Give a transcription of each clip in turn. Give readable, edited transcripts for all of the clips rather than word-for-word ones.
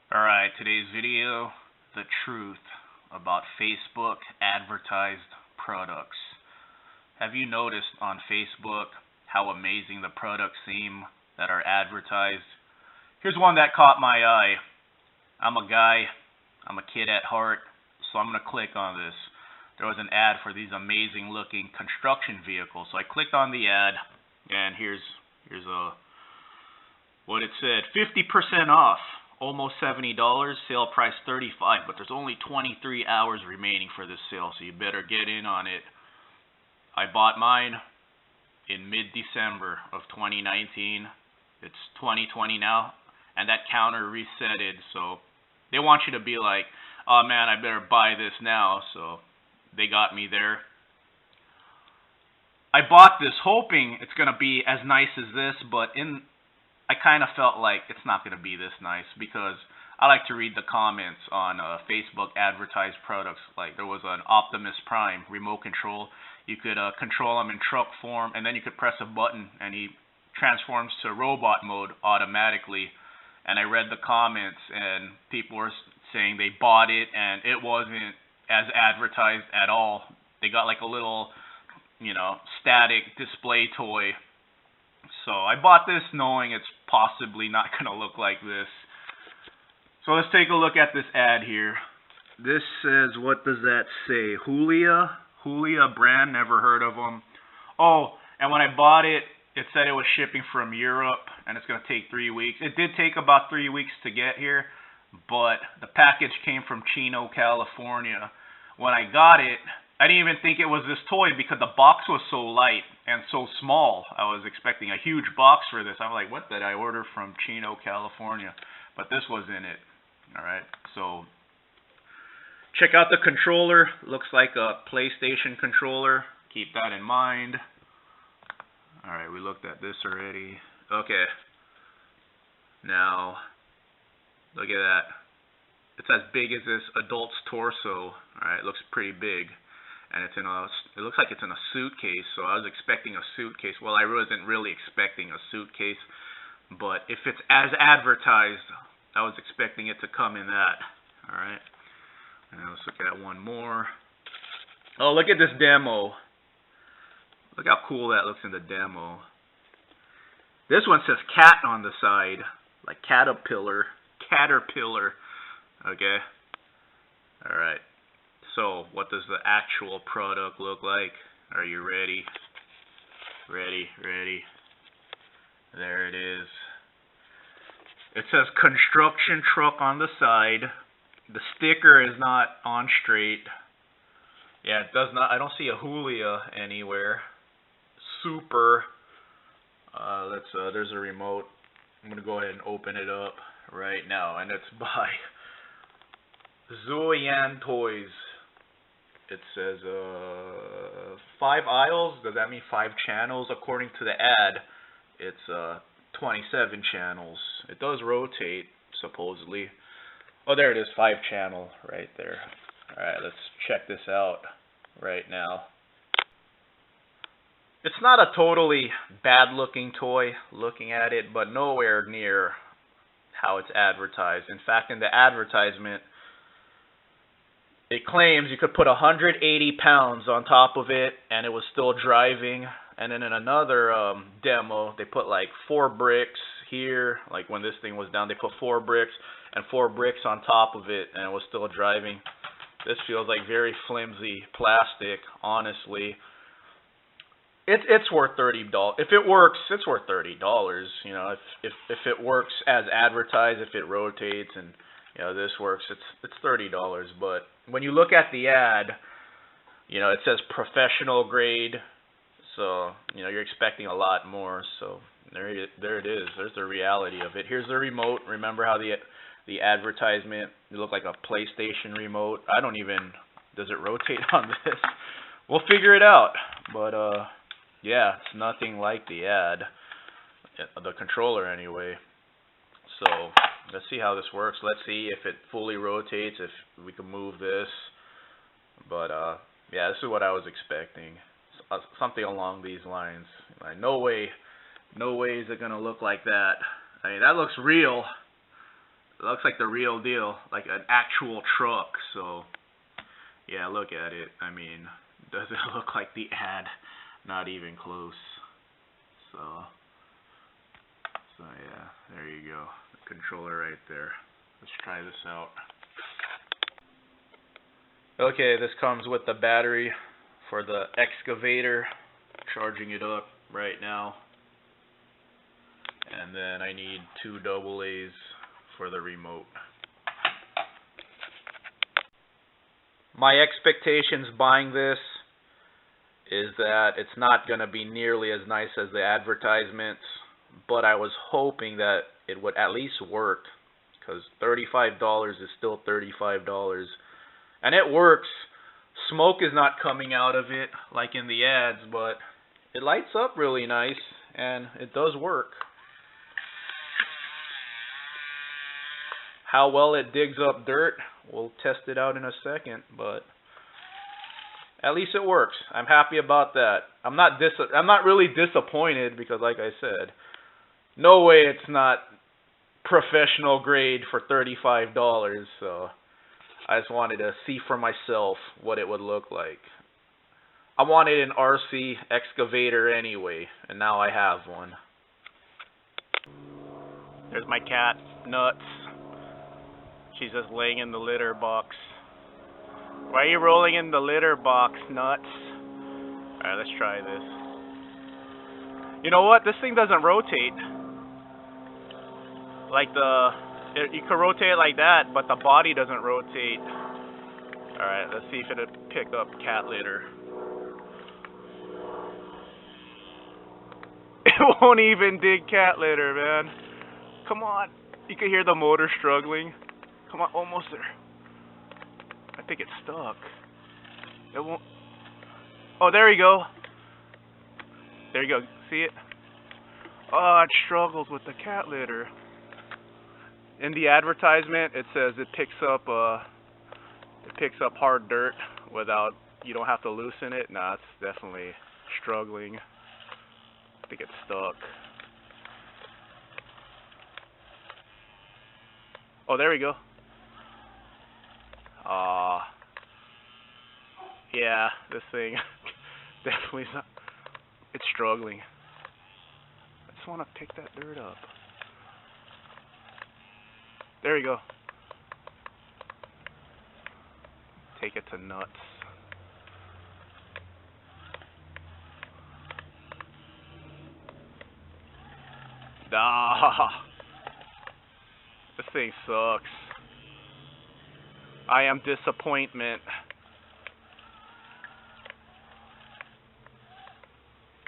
Alright, today's video, the truth about Facebook advertised products. Have you noticed on Facebook how amazing the products seem that are advertised? Here's one that caught my eye. I'm a guy, I'm a kid at heart, so I'm going to click on this. There was an ad for these amazing looking construction vehicles. So I clicked on the ad, and here's what it said. 50% off. Almost $70, sale price $35, but there's only 23 hours remaining for this sale, so you better get in on it. I bought mine in mid-December of 2019. It's 2020 now, and that counter resetted, so they want you to be like, oh man, I better buy this now, so they got me there. I bought this hoping it's going to be as nice as this, but I kind of felt like it's not going to be this nice because I like to read the comments on Facebook advertised products. Like there was an Optimus Prime remote control. You could control him in truck form, and then you could press a button and he transforms to robot mode automatically. And I read the comments and people were saying they bought it and it wasn't as advertised at all. They got like a little, static display toy. So I bought this knowing it's possibly not going to look like this. So let's take a look at this ad here. This says, what does that say? Julia brand, never heard of them. Oh, and when I bought it, it said it was shipping from Europe and it's going to take 3 weeks. It did take about 3 weeks to get here, but the package came from Chino, California. When I got it, I didn't even think it was this toy because the box was so light and so small. I was expecting a huge box for this. I'm like, what did I order from Chino, California? But this was in it. Alright, so check out the controller. Looks like a PlayStation controller. Keep that in mind. Alright, we looked at this already. Okay. Now, look at that. It's as big as this adult's torso. Alright, it looks pretty big. And it looks like it's in a suitcase, so I was expecting a suitcase. Well, I wasn't really expecting a suitcase, but if it's as advertised, I was expecting it to come in that. Alright, and let's look at one more. Oh, look at this demo. Look how cool that looks in the demo. This one says cat on the side, like caterpillar. Okay, alright. So, what does the actual product look like? Are you ready? Ready. There it is. It says construction truck on the side. The sticker is not on straight. Yeah, it does not. I don't see a Julia anywhere. Super. There's a remote. I'm gonna go ahead and open it up right now, and it's by Zoyan Toys. It says 5 aisles. Does that mean 5 channels? According to the ad, it's 27 channels. It does rotate, supposedly. Oh, there it is, 5 channel right there. Alright, let's check this out right now. It's not a totally bad looking toy looking at it, but nowhere near how it's advertised. In fact, in the advertisement, it claims you could put 180 pounds on top of it and it was still driving. And then in another demo, they put like 4 bricks here. Like when this thing was down, they put 4 bricks and 4 bricks on top of it and it was still driving. This feels like very flimsy plastic, honestly. It's worth $30. If it works, it's worth $30. If it works as advertised, if it rotates and this works, it's $30. But when you look at the ad, it says professional grade, so you're expecting a lot more. So there it is. There's the reality of it. Here's the remote. Remember how the advertisement, it looked like a PlayStation remote? Does it rotate on this? We'll figure it out. But yeah, it's nothing like the ad, the controller anyway. So let's see how this works. Let's see if it fully rotates, if we can move this. But yeah, this is what I was expecting. Something along these lines. Like, no way is it gonna look like that. I mean, that looks real. It looks like the real deal, like an actual truck. So yeah, look at it. I mean, does it look like the ad? Not even close. So yeah, there you go. The controller right there. Let's try this out. Okay, this comes with the battery for the excavator. Charging it up right now. And then I need 2 AA's for the remote. My expectations buying this is that it's not going to be nearly as nice as the advertisements, but I was hoping that it would at least work, because $35 is still $35. And it works. Smoke is not coming out of it like in the ads, but it lights up really nice, and it does work. How well it digs up dirt, we'll test it out in a second, but at least it works. I'm happy about that. I'm not really disappointed, because like I said, no way it's not professional grade for $35, so I just wanted to see for myself what it would look like. I wanted an RC excavator anyway, and now I have one. There's my cat, Nuts. She's just laying in the litter box. Why are you rolling in the litter box, Nuts? Alright, let's try this. You know what? This thing doesn't rotate. Like you can rotate it like that, but the body doesn't rotate. Alright, let's see if it'll pick up cat litter. It won't even dig cat litter, man. Come on. You can hear the motor struggling. Come on, almost there. I think it's stuck. It won't. Oh, there you go. There you go. See it? Oh, it struggles with the cat litter. In the advertisement, it says it picks up hard dirt without, you don't have to loosen it. Nah, it's definitely struggling. I think it's stuck. Oh, there we go. Yeah, this thing definitely not, it's struggling. I just want to pick that dirt up. There you go. Take it to Nuts. Ah, this thing sucks. I am disappointment.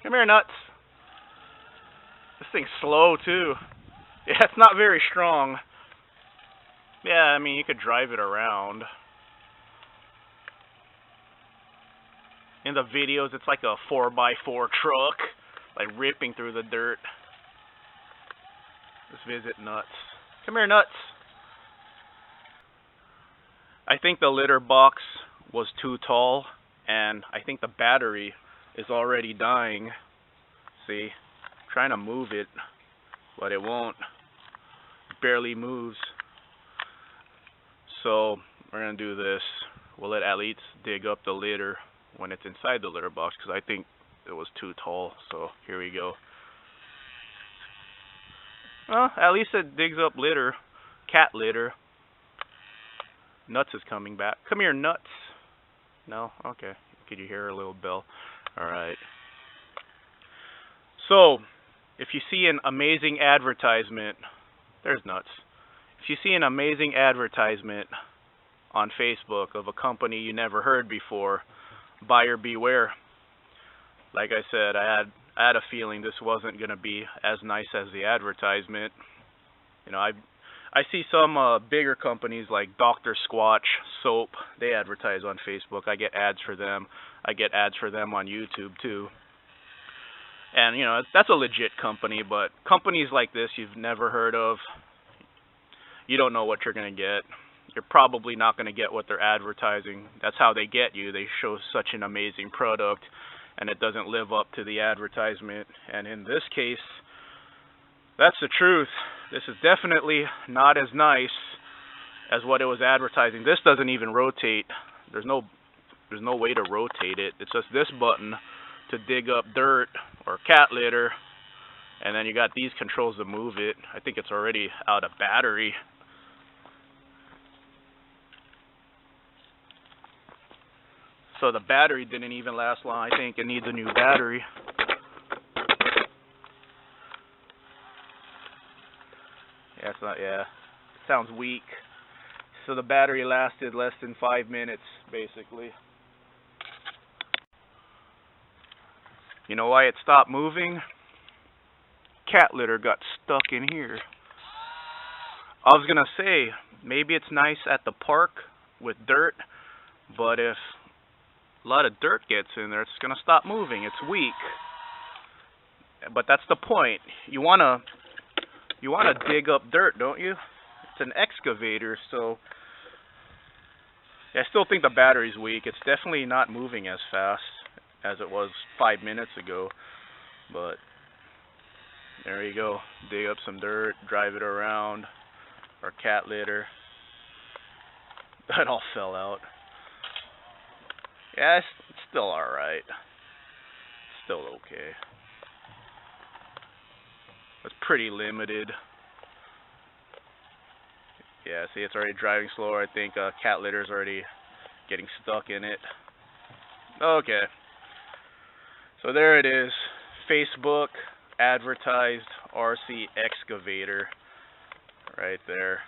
Come here, Nuts. This thing's slow too. Yeah, it's not very strong. Yeah, I mean, you could drive it around. In the videos, it's like a 4x4 truck, like ripping through the dirt. Let's visit Nuts. Come here, Nuts. I think the litter box was too tall, and I think the battery is already dying. See? I'm trying to move it, but it won't. It barely moves. So we're going to do this. We'll let at least dig up the litter when it's inside the litter box, because I think it was too tall. So here we go. Well, at least it digs up litter. Cat litter. Nuts is coming back. Come here, Nuts. No? Okay. Could you hear a little bell? Alright. So, if you see an amazing advertisement, there's Nuts. If you see an amazing advertisement on Facebook of a company you never heard before, buyer beware. Like I said, I had a feeling this wasn't going to be as nice as the advertisement. You know, I see some bigger companies like Dr. Squatch Soap. They advertise on Facebook. I get ads for them. I get ads for them on YouTube too. And, you know, that's a legit company, but companies like this you've never heard of, you don't know what you're going to get. You're probably not going to get what they're advertising. That's how they get you. They show such an amazing product, and it doesn't live up to the advertisement. And in this case, that's the truth. This is definitely not as nice as what it was advertising. This doesn't even rotate. There's no way to rotate it. It's just this button to dig up dirt or cat litter, and then you got these controls to move it. I think it's already out of battery. So the battery didn't even last long. I think it needs a new battery. Yeah, it's not, yeah. Sounds weak. So the battery lasted less than 5 minutes, basically. You know why it stopped moving? Cat litter got stuck in here. I was gonna say, maybe it's nice at the park with dirt, but if a lot of dirt gets in there, it's gonna stop moving. It's weak. But that's the point. You wanna dig up dirt, don't you? It's an excavator, so yeah, I still think the battery's weak. It's definitely not moving as fast as it was 5 minutes ago. But there you go. Dig up some dirt, drive it around, or cat litter. That all fell out. Yeah, it's still alright. Still okay. It's pretty limited. Yeah, see, it's already driving slower. I think cat litter's already getting stuck in it. Okay. So there it is. Facebook advertised RC excavator right there.